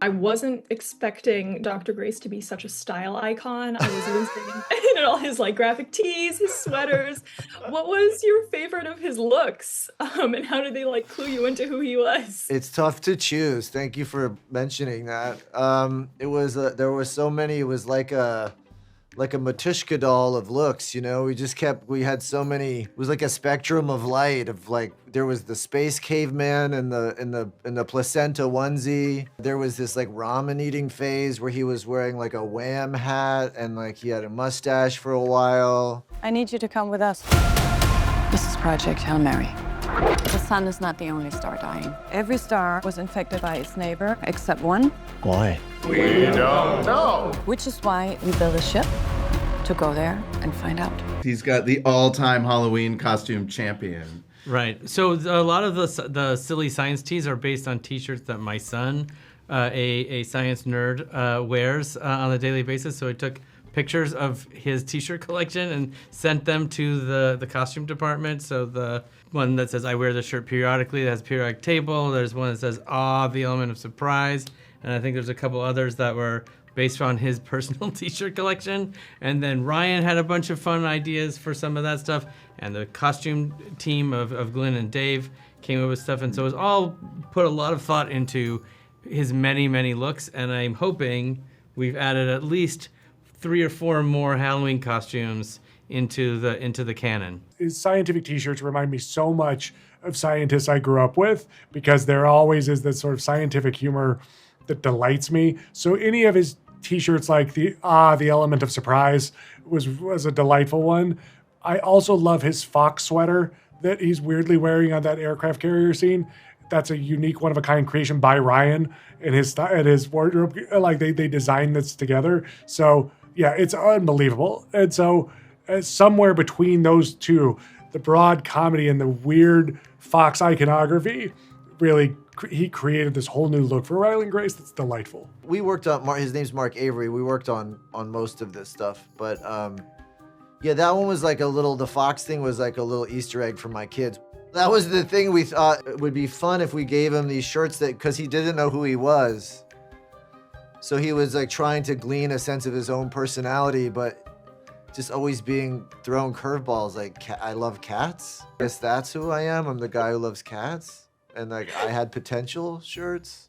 I wasn't expecting Dr. Grace to be such a style icon. I was losing in all his like graphic tees, his sweaters. What was your favorite of his looks? And how did they like clue you into who he was? It's tough to choose. Thank you for mentioning that. It was there was so many. It was like a Matryoshka doll of looks, you know. We had so many. It was like a spectrum of light. Of like, there was the space caveman in the placenta onesie. There was this like ramen eating phase where he was wearing like a Wham hat and like he had a mustache for a while. I need you to come with us. This is Project Hail Mary. The sun is not the only star dying. Every star was infected by its neighbor, except one. Why? We don't know. Which is why we built a ship to go there and find out. He's got the all-time Halloween costume champion. Right. So a lot of the silly science tees are based on T-shirts that my son, a science nerd, wears on a daily basis. So I took pictures of his T-shirt collection and sent them to the costume department. So the one that says I wear this shirt periodically, that has periodic table. There's one that says the element of surprise. And I think there's a couple others that were based on his personal T-shirt collection. And then Ryan had a bunch of fun ideas for some of that stuff. And the costume team of Glenn and Dave came up with stuff. And so it was all put a lot of thought into his many, many looks. And I'm hoping we've added at least 3 or 4 more Halloween costumes into the canon. His scientific T-shirts remind me so much of scientists I grew up with because there always is this sort of scientific humor that delights me. So any of his T-shirts, like the element of surprise, was a delightful one. I also love his fox sweater that he's weirdly wearing on that aircraft carrier scene. That's a unique, one of a kind creation by Ryan and his wardrobe. Like they designed this together. So yeah, it's unbelievable. And so somewhere between those two, the broad comedy and the weird fox iconography, really, he created this whole new look for Ryland Grace that's delightful. We worked on, his name's Mark Avery. We worked on most of this stuff. But yeah, that one was like the Fox thing was like a little Easter egg for my kids. That was the thing we thought it would be fun if we gave him these shirts because he didn't know who he was. So he was like trying to glean a sense of his own personality, but just always being thrown curveballs. Like, I love cats. I guess that's who I am. I'm the guy who loves cats. And like, I had potential shirts.